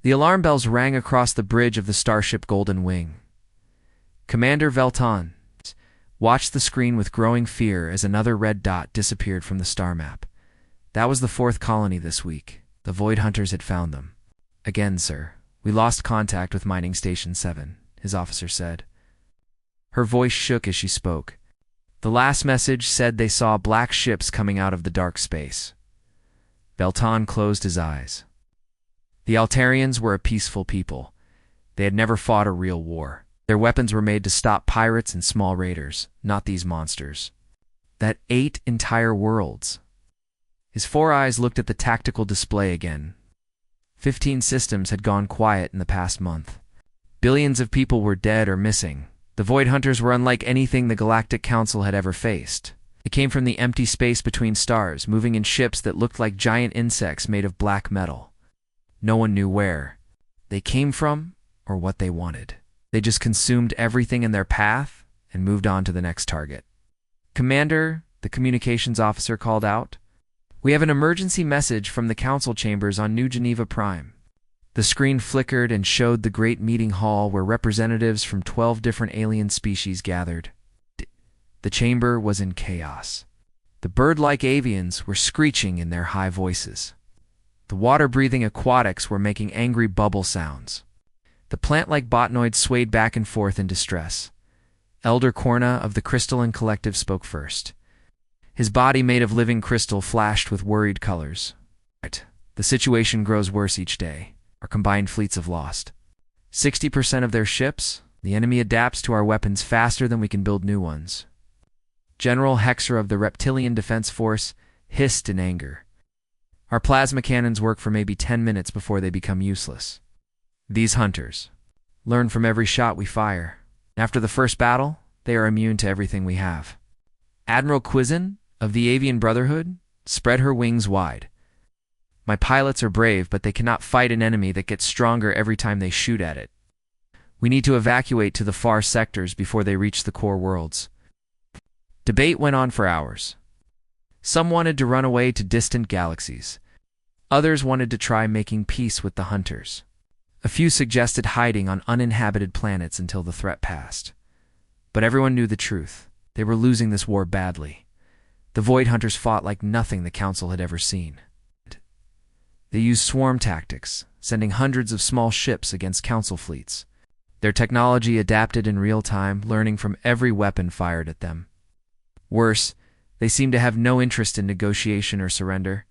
The alarm bells rang across the bridge of the starship Golden Wing. Commander Velton watched the screen with growing fear as another red dot disappeared from the star map. That was the fourth colony this week. The Void Hunters had found them. Again, sir. We lost contact with Mining Station 7, his officer said. Her voice shook as she spoke. The last message said they saw black ships coming out of the dark space. Velton closed his eyes. The Altarians were a peaceful people. They had never fought a real war. Their weapons were made to stop pirates and small raiders, not these monsters. That 8 entire worlds. His 4 eyes looked at the tactical display again. 15 systems had gone quiet in the past month. Billions of people were dead or missing. The Void Hunters were unlike anything the Galactic Council had ever faced. They came from the empty space between stars, moving in ships that looked like giant insects made of black metal. No one knew where they came from or what they wanted. They just consumed everything in their path and moved on to the next target. Commander, the communications officer called out, we have an emergency message from the council chambers on New Geneva Prime. The screen flickered and showed the great meeting hall where representatives from 12 different alien species gathered. The chamber was in chaos. The bird-like avians were screeching in their high voices. The water-breathing aquatics were making angry bubble sounds. The plant-like botanoids swayed back and forth in distress. Elder Corna of the Crystalline Collective spoke first. His body made of living crystal flashed with worried colors. The situation grows worse each day. Our combined fleets have lost 60% of their ships. The enemy adapts to our weapons faster than we can build new ones. General Hexer of the Reptilian Defense Force hissed in anger. Our plasma cannons work for maybe 10 minutes before they become useless. These hunters learn from every shot we fire. After the first battle, they are immune to everything we have. Admiral Quizen of the Avian Brotherhood spread her wings wide. My pilots are brave, but they cannot fight an enemy that gets stronger every time they shoot at it. We need to evacuate to the far sectors before they reach the core worlds. Debate went on for hours. Some wanted to run away to distant galaxies. Others wanted to try making peace with the hunters. A few suggested hiding on uninhabited planets until the threat passed. But everyone knew the truth. They were losing this war badly. The Void Hunters fought like nothing the Council had ever seen. They used swarm tactics, sending hundreds of small ships against Council fleets. Their technology adapted in real time, learning from every weapon fired at them. Worse, they seemed to have no interest in negotiation or surrender.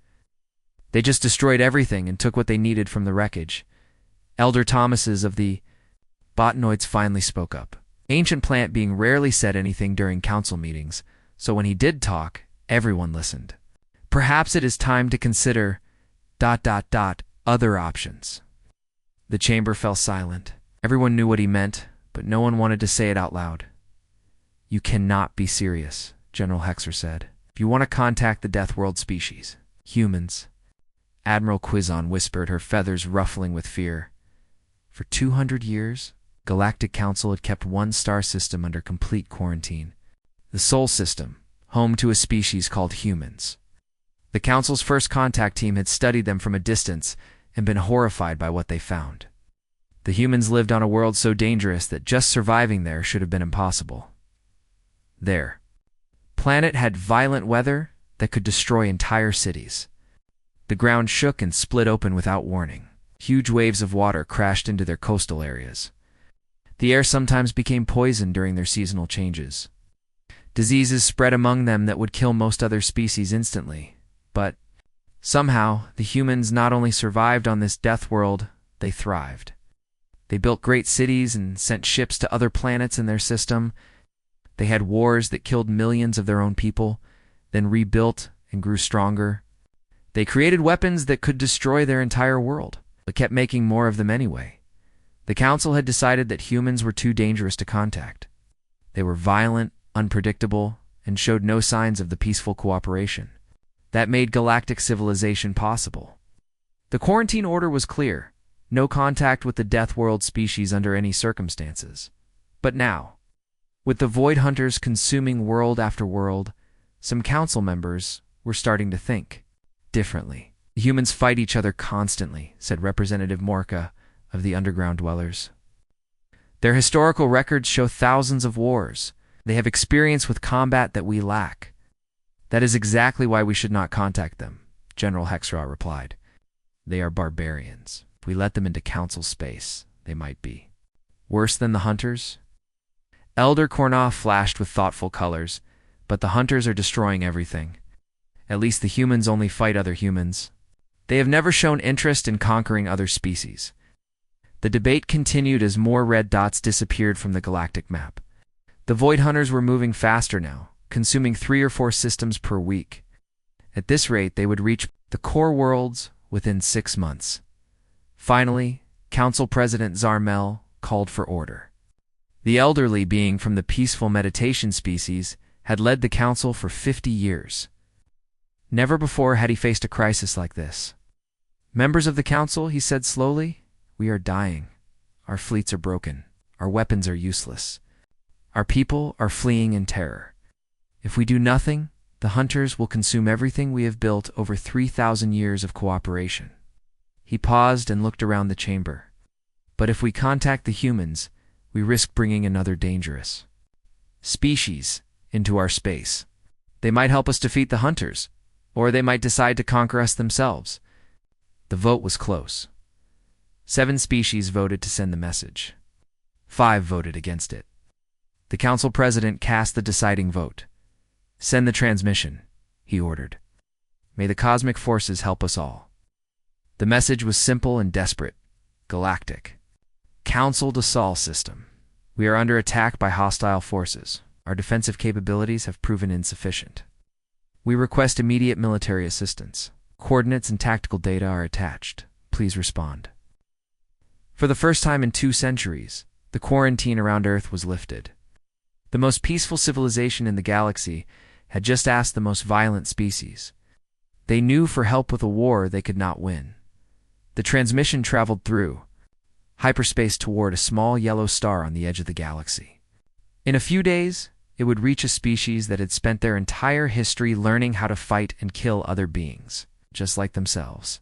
They just destroyed everything and took what they needed from the wreckage. Elder Thomases of the Botanoids finally spoke up. Ancient Plant being rarely said anything during council meetings, so when he did talk, everyone listened. Perhaps it is time to consider ... other options. The chamber fell silent. Everyone knew what he meant, but no one wanted to say it out loud. You cannot be serious, General Hexer said. If you want to contact the Deathworld species, humans. Admiral Quizon whispered, her feathers ruffling with fear. For 200 years, Galactic Council had kept one star system under complete quarantine. The Sol System, home to a species called humans. The Council's first contact team had studied them from a distance and been horrified by what they found. The humans lived on a world so dangerous that just surviving there should have been impossible. Their planet had violent weather that could destroy entire cities. The ground shook and split open without warning. Huge waves of water crashed into their coastal areas. The air sometimes became poisoned during their seasonal changes. Diseases spread among them that would kill most other species instantly. But somehow, the humans not only survived on this death world, they thrived. They built great cities and sent ships to other planets in their system. They had wars that killed millions of their own people, then rebuilt and grew stronger. They created weapons that could destroy their entire world, but kept making more of them anyway. The Council had decided that humans were too dangerous to contact. They were violent, unpredictable, and showed no signs of the peaceful cooperation that made galactic civilization possible. The quarantine order was clear: no contact with the Deathworld species under any circumstances. But now, with the Void Hunters consuming world after world, some council members were starting to think differently. The humans fight each other constantly, said Representative Morka of the underground dwellers. Their historical records show thousands of wars. They have experience with combat that we lack. That is exactly why we should not contact them, General Hexraw replied. They are barbarians. If we let them into council space, they might be worse than the hunters. Elder Kornoff flashed with thoughtful colors, but the hunters are destroying everything. At least the humans only fight other humans. They have never shown interest in conquering other species. The debate continued as more red dots disappeared from the galactic map. The Void Hunters were moving faster now, consuming 3 or 4 systems per week. At this rate, they would reach the core worlds within 6 months. Finally, Council President Zarmel called for order. The elderly being from the peaceful meditation species had led the council for 50 years. Never before had he faced a crisis like this. Members of the council, he said slowly, we are dying. Our fleets are broken. Our weapons are useless. Our people are fleeing in terror. If we do nothing, the hunters will consume everything we have built over 3,000 years of cooperation. He paused and looked around the chamber. But if we contact the humans, we risk bringing another dangerous species into our space. They might help us defeat the hunters, or they might decide to conquer us themselves. The vote was close. 7 species voted to send the message. 5 voted against it. The council president cast the deciding vote. Send the transmission, he ordered. May the cosmic forces help us all. The message was simple and desperate. Galactic. Council to Sol system. We are under attack by hostile forces. Our defensive capabilities have proven insufficient. We request immediate military assistance. Coordinates and tactical data are attached. Please respond. For the first time in 2 centuries, the quarantine around Earth was lifted. The most peaceful civilization in the galaxy had just asked the most violent species. They knew for help with a war they could not win. The transmission traveled through hyperspace toward a small yellow star on the edge of the galaxy. In a few days, it would reach a species that had spent their entire history learning how to fight and kill other beings, just like themselves.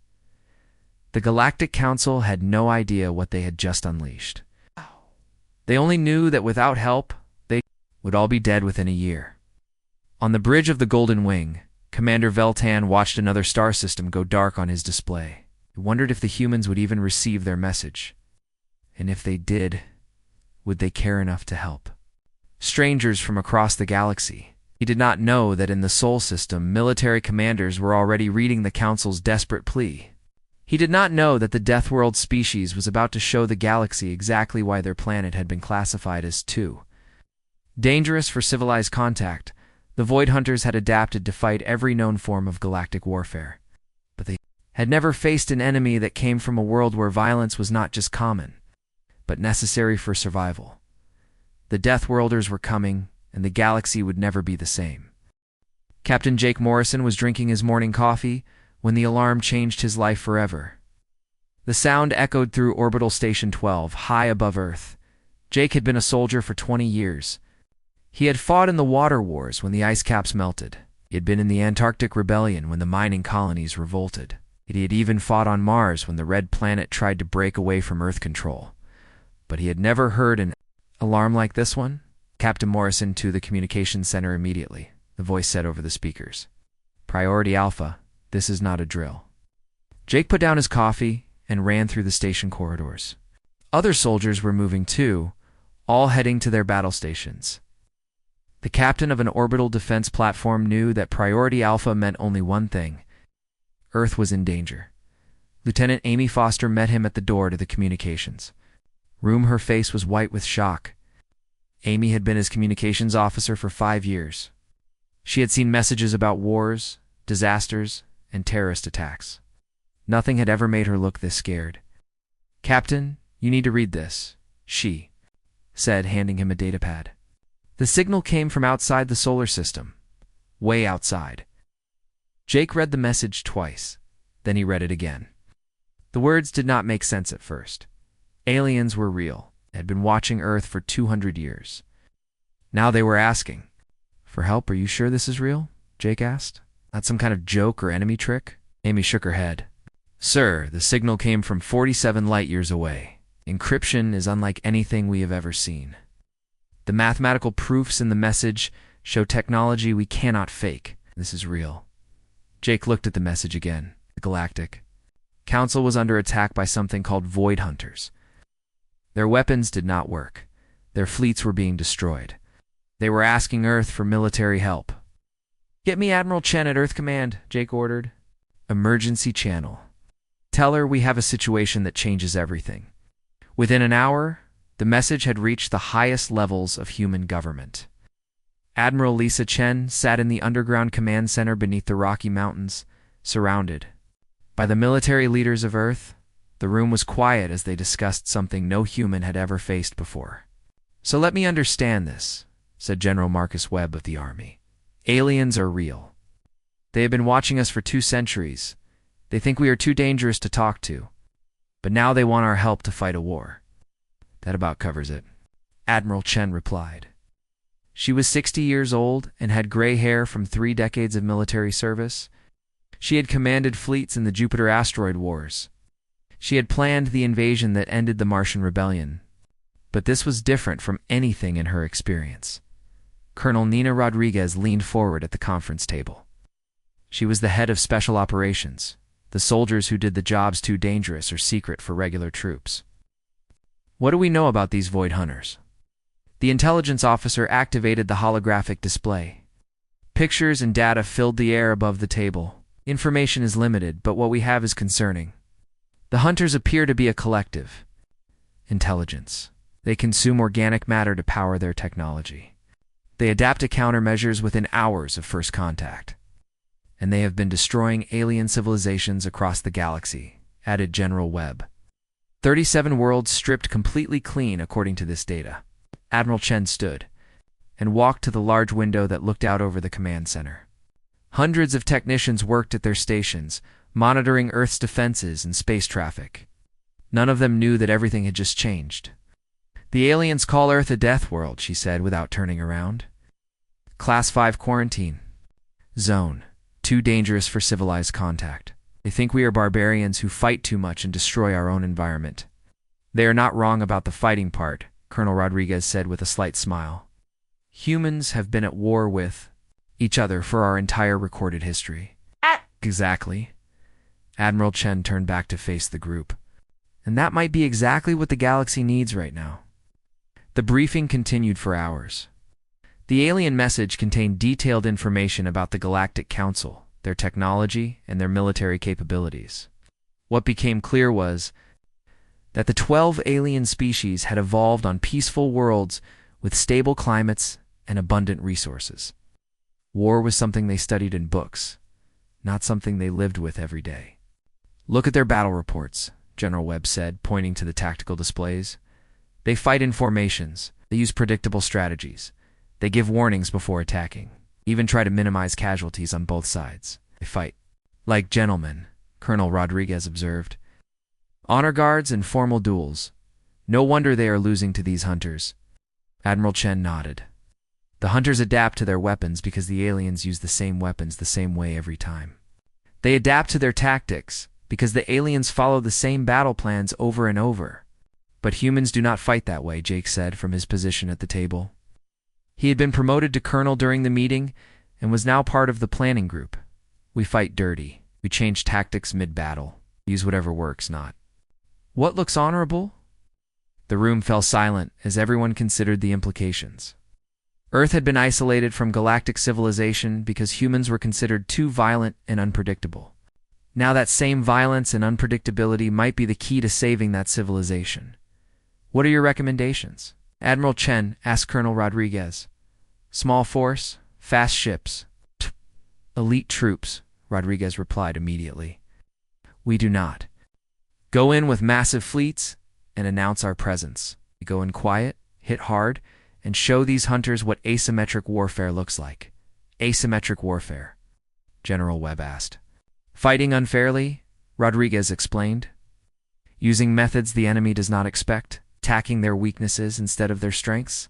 The Galactic Council had no idea what they had just unleashed. They only knew that without help, they would all be dead within a year. On the bridge of the Golden Wing, Commander Veltan watched another star system go dark on his display. He wondered if the humans would even receive their message. And if they did, would they care enough to help? Strangers from across the galaxy. He did not know that in the Sol system, military commanders were already reading the Council's desperate plea. He did not know that the Deathworld species was about to show the galaxy exactly why their planet had been classified as too dangerous for civilized contact. The Void Hunters had adapted to fight every known form of galactic warfare. But they had never faced an enemy that came from a world where violence was not just common, but necessary for survival. The Deathworlders were coming, and the galaxy would never be the same. Captain Jake Morrison was drinking his morning coffee when the alarm changed his life forever. The sound echoed through Orbital Station 12, high above Earth. Jake had been a soldier for 20 years. He had fought in the water wars when the ice caps melted. He had been in the Antarctic Rebellion when the mining colonies revolted. He had even fought on Mars when the Red Planet tried to break away from Earth control. But he had never heard an alarm like this one. Captain Morrison to the communications center immediately, the voice said over the speakers. Priority Alpha, this is not a drill. Jake put down his coffee and ran through the station corridors. Other soldiers were moving too, all heading to their battle stations. The captain of an orbital defense platform knew that Priority Alpha meant only one thing. Earth was in danger. Lieutenant Amy Foster met him at the door to the communications room. Her face was white with shock. Amy had been his communications officer for 5 years. She had seen messages about wars, disasters, and terrorist attacks. Nothing had ever made her look this scared. Captain, you need to read this, she said, handing him a datapad. The signal came from outside the solar system, way outside. Jake read the message twice, then he read it again. The words did not make sense at first. Aliens were real, had been watching Earth for 200 years. Now they were asking, "For help, are you sure this is real?" Jake asked. "Not some kind of joke or enemy trick?" Amy shook her head. "Sir, the signal came from 47 light years away. Encryption is unlike anything we have ever seen. The mathematical proofs in the message show technology we cannot fake. This is real. Jake looked at the message again. The Galactic Council was under attack by something called Void Hunters. Their weapons did not work. Their fleets were being destroyed. They were asking Earth for military help. "Get me Admiral Chen at Earth Command," Jake ordered. "Emergency channel. Tell her we have a situation that changes everything." Within an hour, the message had reached the highest levels of human government. Admiral Lisa Chen sat in the underground command center beneath the Rocky Mountains, surrounded by the military leaders of Earth. The room was quiet as they discussed something no human had ever faced before. "So let me understand this," said General Marcus Webb of the Army. "Aliens are real. They have been watching us for 2 centuries. They think we are too dangerous to talk to. But now they want our help to fight a war." "That about covers it," Admiral Chen replied. She was 60 years old and had gray hair from 3 decades of military service. She had commanded fleets in the Jupiter asteroid wars. She had planned the invasion that ended the Martian rebellion. But this was different from anything in her experience. Colonel Nina Rodriguez leaned forward at the conference table. She was the head of special operations, the soldiers who did the jobs too dangerous or secret for regular troops. "What do we know about these Void Hunters?" The intelligence officer activated the holographic display. Pictures and data filled the air above the table. "Information is limited, but what we have is concerning. The hunters appear to be a collective intelligence. They consume organic matter to power their technology. They adapt to countermeasures within hours of first contact. And they have been destroying alien civilizations across the galaxy," added General Webb. 37 worlds stripped completely clean according to this data." Admiral Chen stood and walked to the large window that looked out over the command center. Hundreds of technicians worked at their stations, monitoring Earth's defenses and space traffic. None of them knew that everything had just changed. "The aliens call Earth a death world," she said without turning around. "Class 5 quarantine zone. Too dangerous for civilized contact. They think we are barbarians who fight too much and destroy our own environment." "They are not wrong about the fighting part," Colonel Rodriguez said with a slight smile. "Humans have been at war with each other for our entire recorded history." "Exactly." Admiral Chen turned back to face the group. "And that might be exactly what the galaxy needs right now." The briefing continued for hours. The alien message contained detailed information about the Galactic Council, their technology, and their military capabilities. What became clear was that the 12 alien species had evolved on peaceful worlds with stable climates and abundant resources. War was something they studied in books, not something they lived with every day. "Look at their battle reports," General Webb said, pointing to the tactical displays. "They fight in formations. They use predictable strategies. They give warnings before attacking, even try to minimize casualties on both sides. They fight like gentlemen," Colonel Rodriguez observed. "Honor guards and formal duels. No wonder they are losing to these hunters." Admiral Chen nodded. "The hunters adapt to their weapons because the aliens use the same weapons the same way every time. They adapt to their tactics because the aliens follow the same battle plans over and over. But humans do not fight that way," Jake said from his position at the table. He had been promoted to colonel during the meeting and was now part of the planning group. "We fight dirty. We change tactics mid-battle. Use whatever works, not what looks honorable." The room fell silent as everyone considered the implications. Earth had been isolated from galactic civilization because humans were considered too violent and unpredictable. Now that same violence and unpredictability might be the key to saving that civilization. "What are your recommendations?" Admiral Chen asked Colonel Rodriguez. "Small force, fast ships, elite troops," Rodriguez replied immediately. "We do not. Go in with massive fleets and announce our presence. We go in quiet, hit hard, and show these hunters what asymmetric warfare looks like." "Asymmetric warfare?" General Webb asked. "Fighting unfairly," Rodriguez explained. "Using methods the enemy does not expect, attacking their weaknesses instead of their strengths,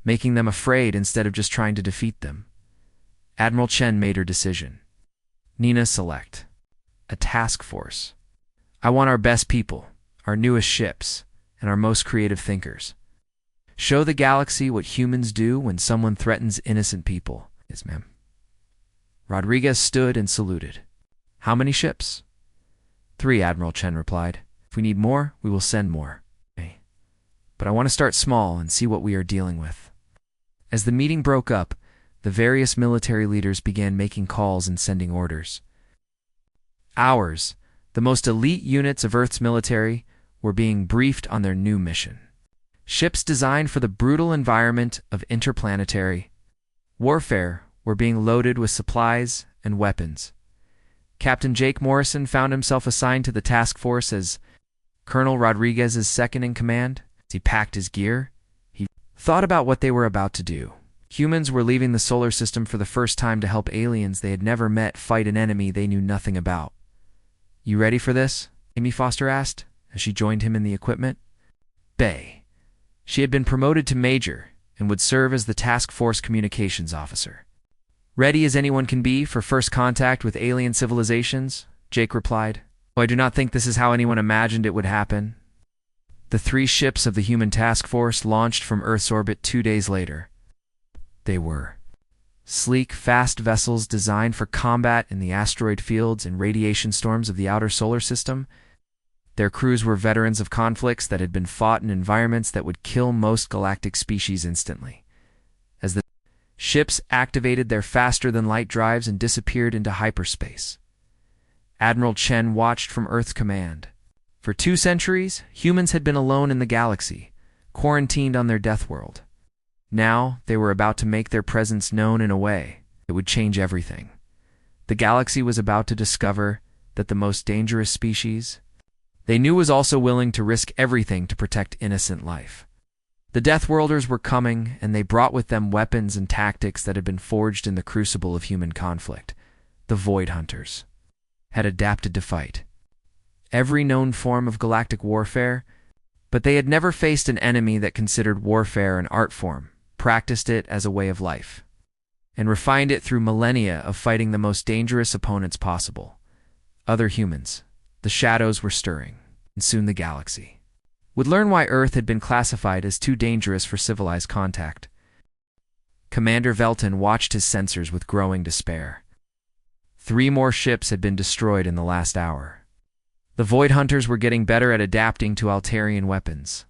making them afraid instead of just trying to defeat them." Admiral Chen made her decision. "Nina, select a task force. I want our best people, our newest ships, and our most creative thinkers. Show the galaxy what humans do when someone threatens innocent people. Yes, ma'am. Rodriguez stood and saluted. How many ships? 3, Admiral Chen replied. If we need more, we will send more. But I want to start small and see what we are dealing with. As the meeting broke up, the various military leaders began making calls and sending orders. Ours, the most elite units of Earth's military, were being briefed on their new mission. Ships designed for the brutal environment of interplanetary warfare were being loaded with supplies and weapons. Captain Jake Morrison found himself assigned to the task force as Colonel Rodriguez's second-in-command. As he packed his gear, he thought about what they were about to do. Humans were leaving the solar system for the first time to help aliens they had never met fight an enemy they knew nothing about. You ready for this? Amy Foster asked, as she joined him in the equipment. Bay. She had been promoted to major and would serve as the task force communications officer. Ready as anyone can be for first contact with alien civilizations, Jake replied. Oh, I do not think this is how anyone imagined it would happen. The 3 ships of the human task force launched from Earth's orbit 2 days later. They were sleek, fast vessels designed for combat in the asteroid fields and radiation storms of the outer solar system. Their crews were veterans of conflicts that had been fought in environments that would kill most galactic species instantly. As the ships activated their faster-than-light drives and disappeared into hyperspace, Admiral Chen watched from Earth's command. For 2 centuries, humans had been alone in the galaxy, quarantined on their death world. Now, they were about to make their presence known in a way that would change everything. The galaxy was about to discover that the most dangerous species they knew was also willing to risk everything to protect innocent life. The Deathworlders were coming, and they brought with them weapons and tactics that had been forged in the crucible of human conflict. The Void Hunters had adapted to fight every known form of galactic warfare, but they had never faced an enemy that considered warfare an art form, practiced it as a way of life, and refined it through millennia of fighting the most dangerous opponents possible. Other humans. The shadows were stirring, and soon the galaxy would learn why Earth had been classified as too dangerous for civilized contact. Commander Velton watched his sensors with growing despair. 3 more ships had been destroyed in the last hour. The Void Hunters were getting better at adapting to Altarian weapons.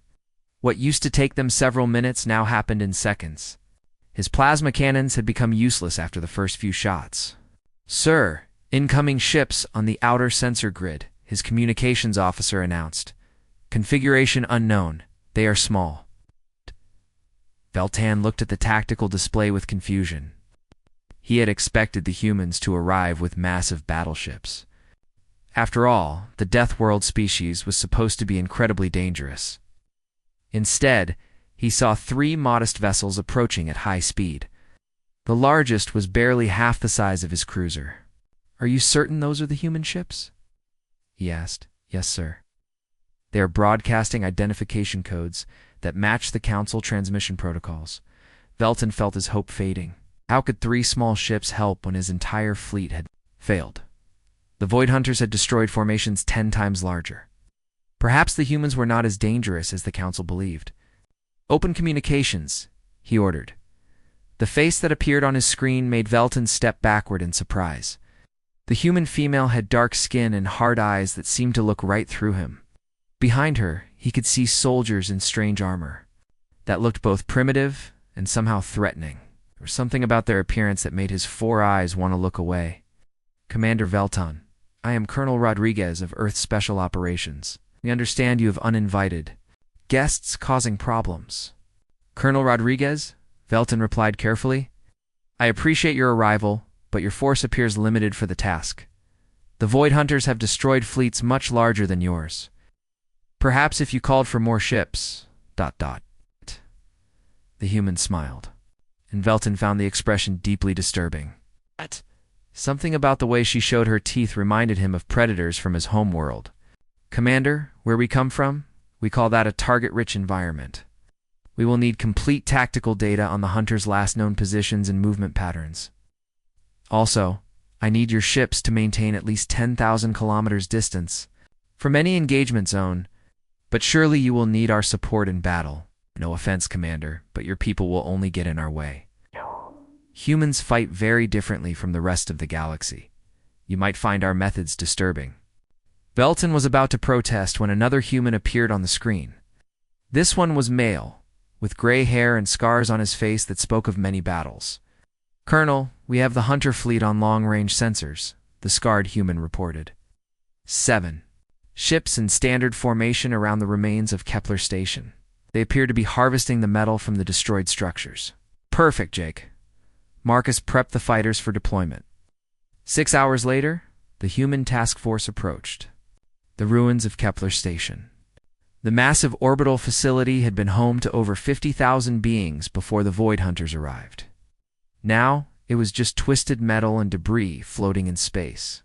What used to take them several minutes now happened in seconds. His plasma cannons had become useless after the first few shots. Sir, incoming ships on the outer sensor grid, his communications officer announced. Configuration unknown. They are small. Veltan looked at the tactical display with confusion. He had expected the humans to arrive with massive battleships. After all, the Death World species was supposed to be incredibly dangerous. Instead, he saw 3 modest vessels approaching at high speed. The largest was barely half the size of his cruiser. Are you certain those are the human ships? He asked. Yes, sir. They are broadcasting identification codes that match the Council transmission protocols. Velton felt his hope fading. How could 3 small ships help when his entire fleet had failed? The Void Hunters had destroyed formations 10 times larger. Perhaps the humans were not as dangerous as the Council believed. Open communications, he ordered. The face that appeared on his screen made Velton step backward in surprise. The human female had dark skin and hard eyes that seemed to look right through him. Behind her, he could see soldiers in strange armor that looked both primitive and somehow threatening. There was something about their appearance that made his 4 eyes want to look away. Commander Velton, I am Colonel Rodriguez of Earth Special Operations. We understand you have uninvited guests causing problems. Colonel Rodriguez, Velton replied carefully. I appreciate your arrival, but your force appears limited for the task. The Void Hunters have destroyed fleets much larger than yours. Perhaps if you called for more ships... The human smiled, and Velton found the expression deeply disturbing. Something about the way she showed her teeth reminded him of predators from his home world. Commander, where we come from, we call that a target-rich environment. We will need complete tactical data on the hunters' last known positions and movement patterns. Also, I need your ships to maintain at least 10,000 kilometers distance from any engagement zone, But surely you will need our support in battle. No offense, Commander, but your people will only get in our way. Humans fight very differently from the rest of the galaxy. You might find our methods disturbing. Belton was about to protest when another human appeared on the screen. This one was male, with gray hair and scars on his face that spoke of many battles. Colonel, we have the Hunter fleet on long-range sensors, the scarred human reported. 7. Ships in standard formation around the remains of Kepler Station. They appear to be harvesting the metal from the destroyed structures. Perfect, Jake. Marcus prepped the fighters for deployment. 6 hours later, the human task force approached. The ruins of Kepler Station. The massive orbital facility had been home to over 50,000 beings before the Void Hunters arrived. Now, it was just twisted metal and debris floating in space.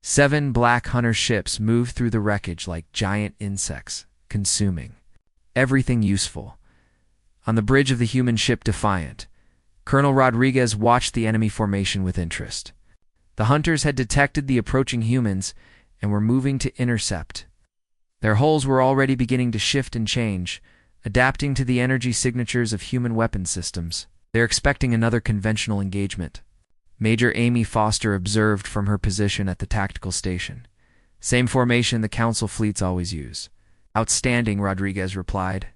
7 black hunter ships moved through the wreckage like giant insects, consuming everything useful. On the bridge of the human ship Defiant, Colonel Rodriguez watched the enemy formation with interest. The hunters had detected the approaching humans and were moving to intercept. Their hulls were already beginning to shift and change, adapting to the energy signatures of human weapon systems. They're expecting another conventional engagement. Major Amy Foster observed from her position at the tactical station. Same formation the Council fleets always use. Outstanding, Rodriguez replied.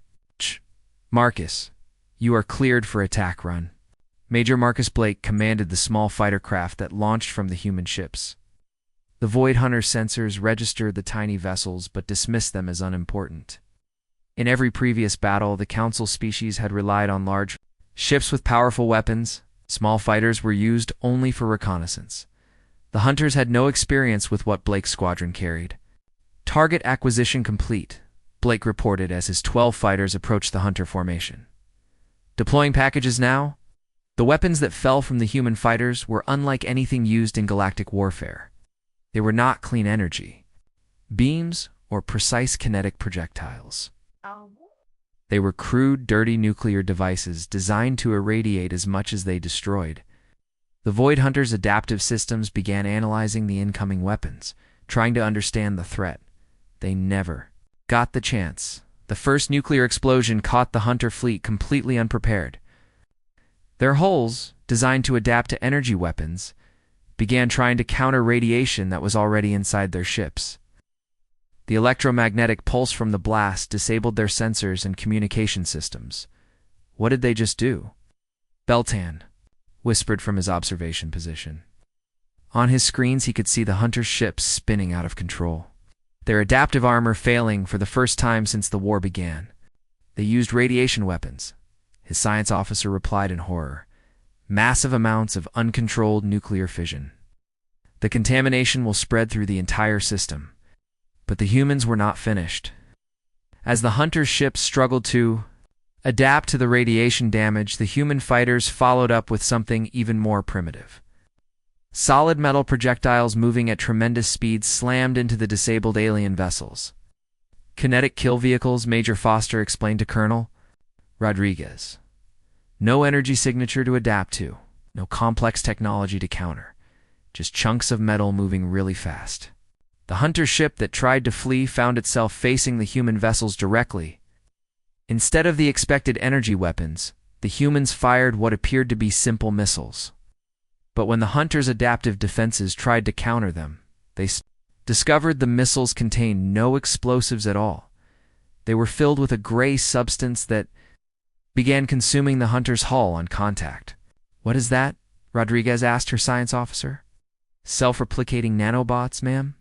Marcus, you are cleared for attack run. Major Marcus Blake commanded the small fighter craft that launched from the human ships. The Void Hunter sensors registered the tiny vessels but dismissed them as unimportant. In every previous battle, the Council species had relied on large ships with powerful weapons. Small fighters were used only for reconnaissance. The Hunters had no experience with what Blake's squadron carried. Target acquisition complete, Blake reported as his 12 fighters approached the Hunter formation. Deploying packages now? The weapons that fell from the human fighters were unlike anything used in galactic warfare. They were not clean energy, beams, or precise kinetic projectiles. They were crude, dirty nuclear devices designed to irradiate as much as they destroyed. The Void Hunters' adaptive systems began analyzing the incoming weapons, trying to understand the threat. They never got the chance. The first nuclear explosion caught the Hunter fleet completely unprepared. Their hulls, designed to adapt to energy weapons, began trying to counter radiation that was already inside their ships. The electromagnetic pulse from the blast disabled their sensors and communication systems. What did they just do? Beltan whispered from his observation position. On his screens he could see the Hunter ships spinning out of control, their adaptive armor failing for the first time since the war began. They used radiation weapons, his science officer replied in horror. Massive amounts of uncontrolled nuclear fission. The contamination will spread through the entire system. But the humans were not finished. As the Hunter ships struggled to adapt to the radiation damage, the human fighters followed up with something even more primitive. Solid metal projectiles moving at tremendous speeds slammed into the disabled alien vessels. Kinetic kill vehicles, Major Foster explained to Colonel Rodriguez. No energy signature to adapt to, no complex technology to counter, just chunks of metal moving really fast. The Hunter ship that tried to flee found itself facing the human vessels directly. Instead of the expected energy weapons, the humans fired what appeared to be simple missiles. But when the Hunters' adaptive defenses tried to counter them, they discovered the missiles contained no explosives at all. They were filled with a gray substance that began consuming the Hunter's hull on contact. What is that? Rodriguez asked her science officer. Self-replicating nanobots, ma'am?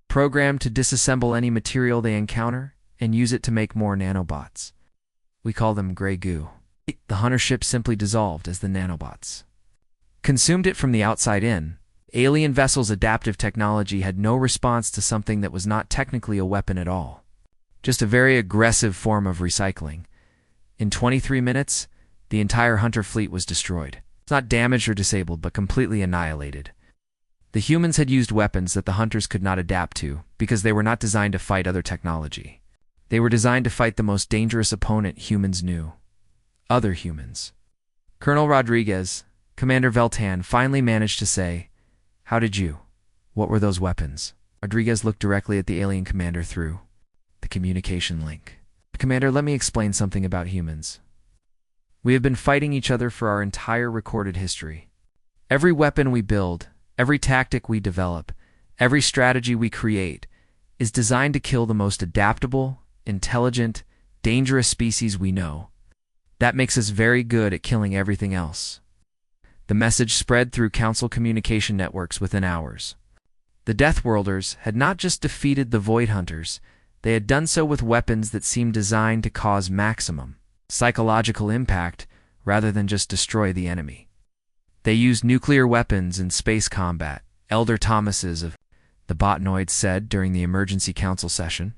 Programmed to disassemble any material they encounter and use it to make more nanobots. We call them gray goo. The Hunter ship simply dissolved as the nanobots consumed it from the outside in. Alien vessel's adaptive technology had no response to something that was not technically a weapon at all. Just a very aggressive form of recycling. In 23 minutes, the entire Hunter fleet was destroyed. It's not damaged or disabled, but completely annihilated. The humans had used weapons that the Hunters could not adapt to because they were not designed to fight other technology. They were designed to fight the most dangerous opponent humans knew. Other humans. Colonel Rodriguez, Commander Veltan finally managed to say, "How did you? What were those weapons?" Rodriguez looked directly at the alien commander through the communication link. Commander, let me explain something about humans. We have been fighting each other for our entire recorded history. Every weapon we build, every tactic we develop, every strategy we create is designed to kill the most adaptable, intelligent, dangerous species we know. That makes us very good at killing everything else. The message spread through Council communication networks within hours. The Deathworlders had not just defeated the Void Hunters, they had done so with weapons that seemed designed to cause maximum psychological impact rather than just destroy the enemy. They used nuclear weapons in space combat, Elder Thomases of the Botanoids said during the emergency council session.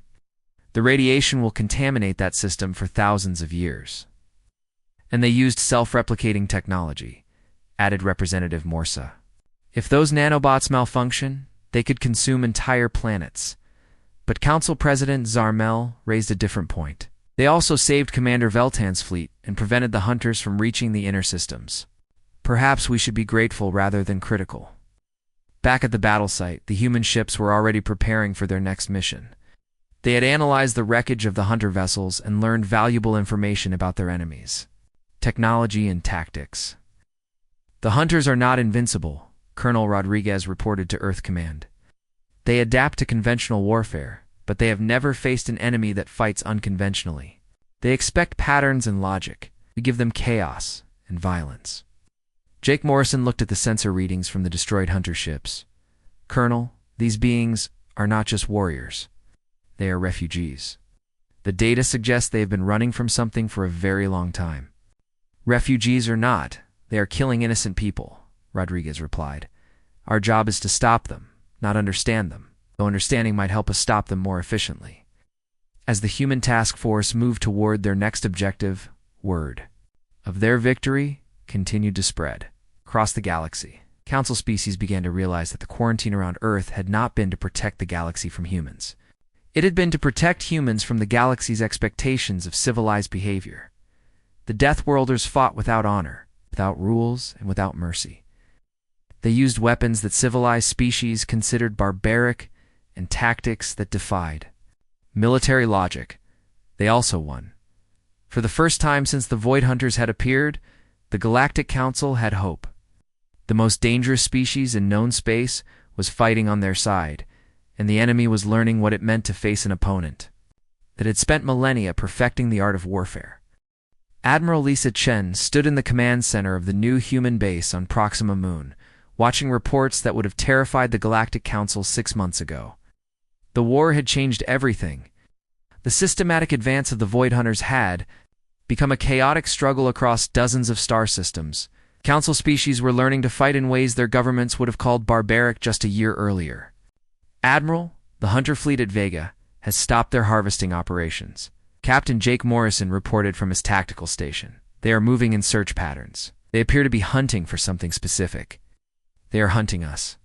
The radiation will contaminate that system for thousands of years. And they used self-replicating technology, added Representative Morsa. If those nanobots malfunction, they could consume entire planets. But Council President Zarmel raised a different point. They also saved Commander Veltan's fleet and prevented the Hunters from reaching the inner systems. Perhaps we should be grateful rather than critical. Back at the battle site, the human ships were already preparing for their next mission. They had analyzed the wreckage of the Hunter vessels and learned valuable information about their enemies. Technology and tactics. The Hunters are not invincible, Colonel Rodriguez reported to Earth Command. They adapt to conventional warfare, but they have never faced an enemy that fights unconventionally. They expect patterns and logic. We give them chaos and violence. Jake Morrison looked at the sensor readings from the destroyed Hunter ships. Colonel, these beings are not just warriors. They are refugees. The data suggests they have been running from something for a very long time. Refugees or not, they are killing innocent people, Rodriguez replied. Our job is to stop them, not understand them, though understanding might help us stop them more efficiently. As the human task force moved toward their next objective, word of their victory continued to spread across the galaxy. Council species began to realize that the quarantine around Earth had not been to protect the galaxy from humans. It had been to protect humans from the galaxy's expectations of civilized behavior. The Deathworlders fought without honor, without rules, and without mercy. They used weapons that civilized species considered barbaric and tactics that defied military logic. They also won. For the first time since the Void Hunters had appeared, the Galactic Council had hope. The most dangerous species in known space was fighting on their side, and the enemy was learning what it meant to face an opponent that had spent millennia perfecting the art of warfare. Admiral Lisa Chen stood in the command center of the new human base on Proxima Moon, watching reports that would have terrified the Galactic Council 6 months ago. The war had changed everything. The systematic advance of the Void Hunters had become a chaotic struggle across dozens of star systems. Council species were learning to fight in ways their governments would have called barbaric just a year earlier. Admiral, the Hunter fleet at Vega has stopped their harvesting operations. Captain Jake Morrison reported from his tactical station. They are moving in search patterns. They appear to be hunting for something specific. They are hunting us.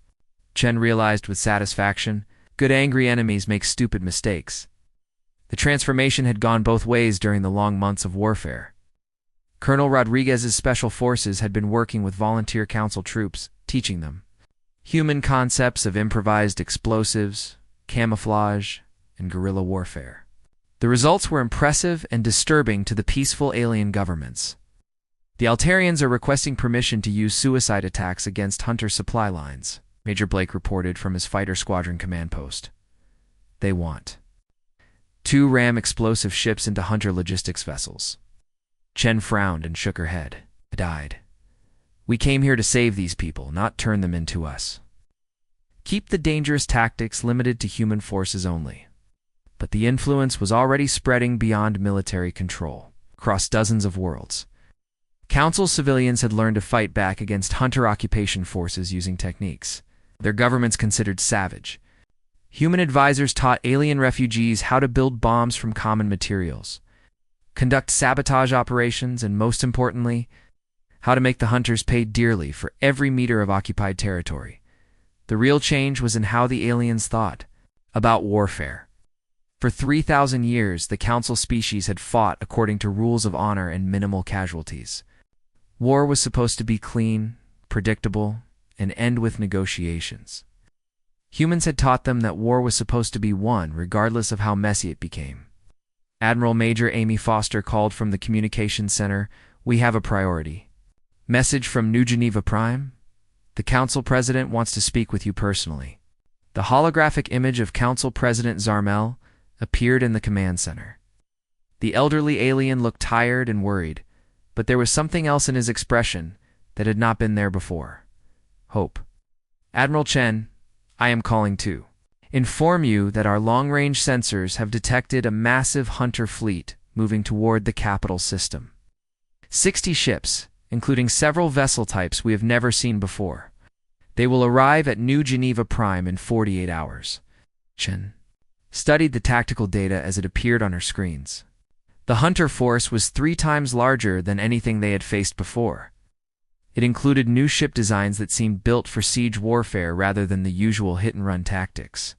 Chen realized with satisfaction, good angry enemies make stupid mistakes. The transformation had gone both ways during the long months of warfare. Colonel Rodriguez's special forces had been working with volunteer council troops, teaching them human concepts of improvised explosives, camouflage, and guerrilla warfare. The results were impressive and disturbing to the peaceful alien governments. The Altarians are requesting permission to use suicide attacks against Hunter supply lines, Major Blake reported from his fighter squadron command post. They want 2 ram explosive ships into Hunter logistics vessels. Chen frowned and shook her head. I died. We came here to save these people, not turn them into us. Keep the dangerous tactics limited to human forces only. But the influence was already spreading beyond military control, across dozens of worlds. Council civilians had learned to fight back against Hunter occupation forces using techniques their governments considered savage. Human advisors taught alien refugees how to build bombs from common materials, conduct sabotage operations, and most importantly, how to make the Hunters pay dearly for every meter of occupied territory. The real change was in how the aliens thought about warfare. For 3,000 years, the Council species had fought according to rules of honor and minimal casualties. War was supposed to be clean, predictable, and end with negotiations. Humans had taught them that war was supposed to be won, regardless of how messy it became. Admiral Major Amy Foster called from the communications center. "We have a priority. Message from New Geneva Prime. The Council President wants to speak with you personally." The holographic image of Council President Zarmel appeared in the command center. The elderly alien looked tired and worried, but there was something else in his expression that had not been there before. Hope. "Admiral Chen, I am calling to inform you that our long-range sensors have detected a massive hunter fleet moving toward the capital system. 60 ships, including several vessel types we have never seen before. They will arrive at New Geneva Prime in 48 hours. Chen studied the tactical data as it appeared on her screens. The hunter force was 3 times larger than anything they had faced before. It included new ship designs that seemed built for siege warfare rather than the usual hit-and-run tactics.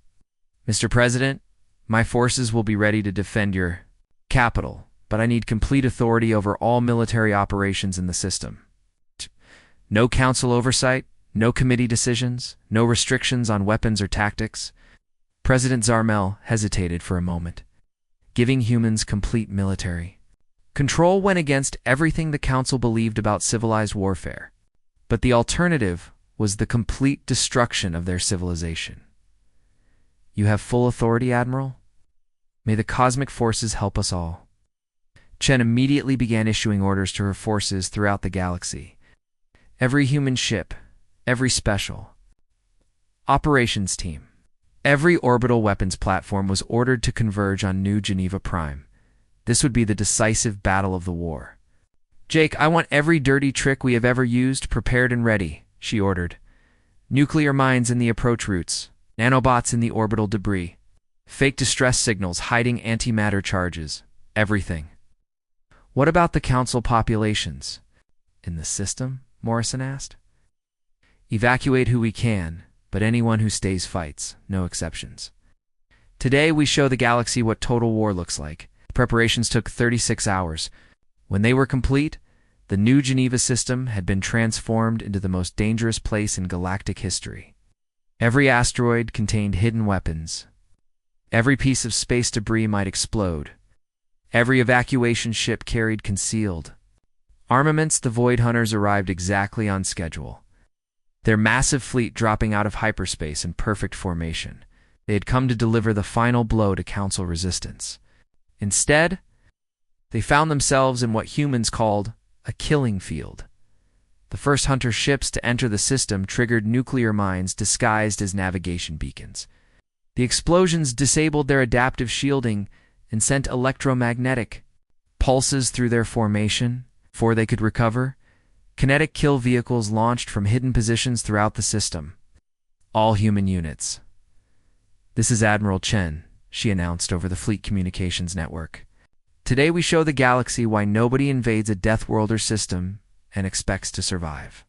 "Mr. President, my forces will be ready to defend your capital, but I need complete authority over all military operations in the system. No council oversight, no committee decisions, no restrictions on weapons or tactics." President Zarmel hesitated for a moment. Giving humans complete military control went against everything the Council believed about civilized warfare, but the alternative was the complete destruction of their civilization. "You have full authority, Admiral? May the cosmic forces help us all." Chen immediately began issuing orders to her forces throughout the galaxy. Every human ship, every special operations team, every orbital weapons platform was ordered to converge on New Geneva Prime. This would be the decisive battle of the war. "Jake, I want every dirty trick we have ever used prepared and ready," she ordered. "Nuclear mines in the approach routes, nanobots in the orbital debris, fake distress signals hiding antimatter charges, everything." "What about the Council populations in the system?" Morrison asked. "Evacuate who we can, but anyone who stays fights, no exceptions. Today we show the galaxy what total war looks like." Preparations took 36 hours. When they were complete, the New Geneva system had been transformed into the most dangerous place in galactic history. Every asteroid contained hidden weapons. Every piece of space debris might explode. Every evacuation ship carried concealed armaments. The Void Hunters arrived exactly on schedule, their massive fleet dropping out of hyperspace in perfect formation. They had come to deliver the final blow to Council resistance. Instead, they found themselves in what humans called a killing field. The first hunter ships to enter the system triggered nuclear mines disguised as navigation beacons. The explosions disabled their adaptive shielding and sent electromagnetic pulses through their formation. Before they could recover, kinetic kill vehicles launched from hidden positions throughout the system. "All human units." "This is Admiral Chen," she announced over the fleet communications network. "Today we show the galaxy why nobody invades a Deathworlder system and expects to survive."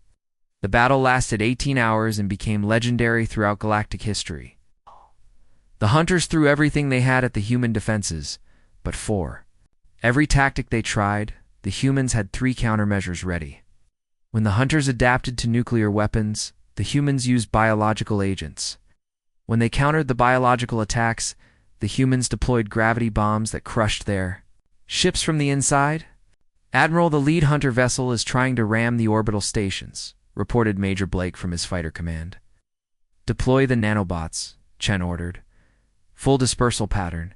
The battle lasted 18 hours and became legendary throughout galactic history. The hunters threw everything they had at the human defenses, but for every tactic they tried, the humans had 3 countermeasures ready. When the hunters adapted to nuclear weapons, the humans used biological agents. When they countered the biological attacks, the humans deployed gravity bombs that crushed their ships from the inside. "Admiral, the lead hunter vessel is trying to ram the orbital stations," reported Major Blake from his fighter command. "Deploy the nanobots," Chen ordered. Full dispersal pattern.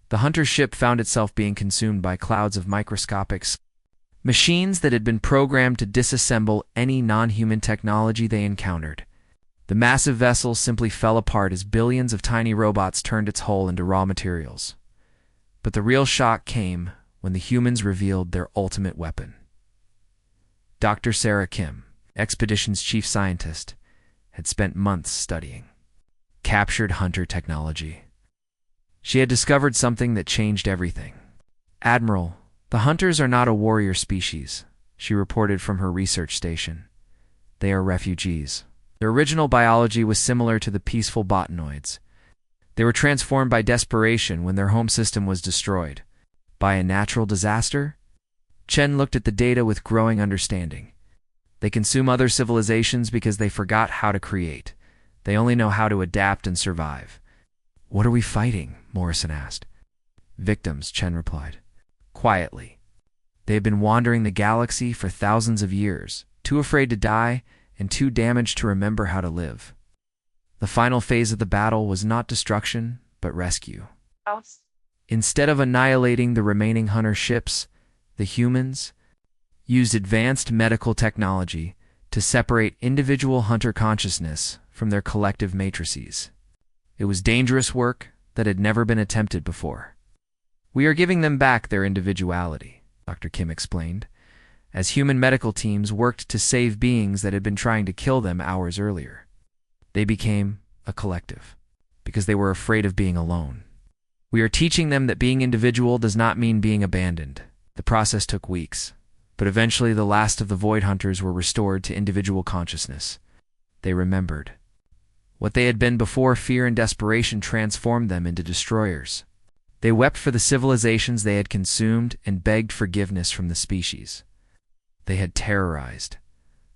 The hunter ship found itself being consumed by clouds of microscopic machines that had been programmed to disassemble any non-human technology they encountered. The massive vessel simply fell apart as billions of tiny robots turned its hull into raw materials. But the real shock came when the humans revealed their ultimate weapon. Dr. Sarah Kim, Expedition's chief scientist, had spent months studying captured hunter technology. She had discovered something that changed everything. "Admiral, the hunters are not a warrior species," she reported from her research station. "They are refugees. Their original biology was similar to the peaceful botanoids. They were transformed by desperation when their home system was destroyed. By a natural disaster?" Chen looked at the data with growing understanding. "They consume other civilizations because they forgot how to create. They only know how to adapt and survive. What are we fighting? Morrison asked. Victims, Chen replied. Quietly. They have been wandering the galaxy for thousands of years, too afraid to die and too damaged to remember how to live. The final phase of the battle was not destruction, but rescue. Instead of annihilating the remaining hunter ships, the humans used advanced medical technology to separate individual hunter consciousness from their collective matrices. It was dangerous work that had never been attempted before. We are giving them back their individuality, Dr. Kim explained, as human medical teams worked to save beings that had been trying to kill them hours earlier. They became a collective because they were afraid of being alone. We are teaching them that being individual does not mean being abandoned. The process took weeks, but eventually the last of the Void Hunters were restored to individual consciousness. They remembered. What they had been before fear and desperation transformed them into destroyers. They wept for the civilizations they had consumed and begged forgiveness from the species they had terrorized.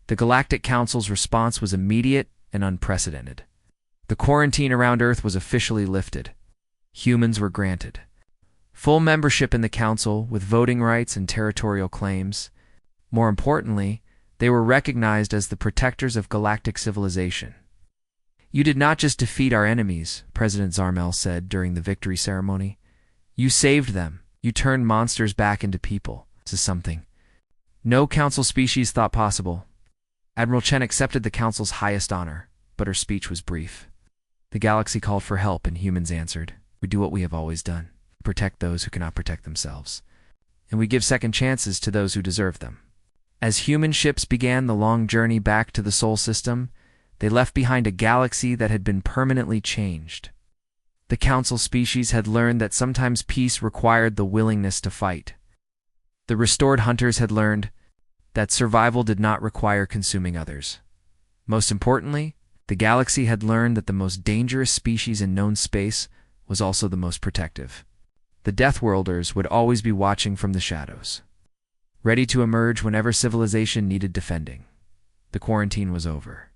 The Galactic Council's response was immediate and unprecedented. The quarantine around Earth was officially lifted. Humans were granted full membership in the Council with voting rights and territorial claims. More importantly, they were recognized as the protectors of galactic civilization. You did not just defeat our enemies, President Zarmel said during the victory ceremony. You saved them. You turned monsters back into people. This is something no Council species thought possible. Admiral Chen accepted the Council's highest honor, but her speech was brief. The galaxy called for help and humans answered. We do what we have always done. Protect those who cannot protect themselves. And we give second chances to those who deserve them. As human ships began the long journey back to the Sol system, they left behind a galaxy that had been permanently changed. The Council species had learned that sometimes peace required the willingness to fight. The restored hunters had learned that survival did not require consuming others. Most importantly, the galaxy had learned that the most dangerous species in known space was also the most protective. The Deathworlders would always be watching from the shadows, ready to emerge whenever civilization needed defending. The quarantine was over.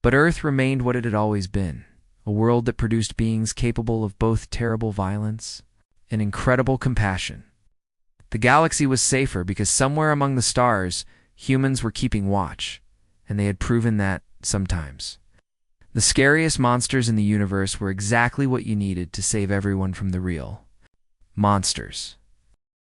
But Earth remained what it had always been, a world that produced beings capable of both terrible violence and incredible compassion. The galaxy was safer because somewhere among the stars, humans were keeping watch, and they had proven that sometimes. The scariest monsters in the universe were exactly what you needed to save everyone from the real monsters.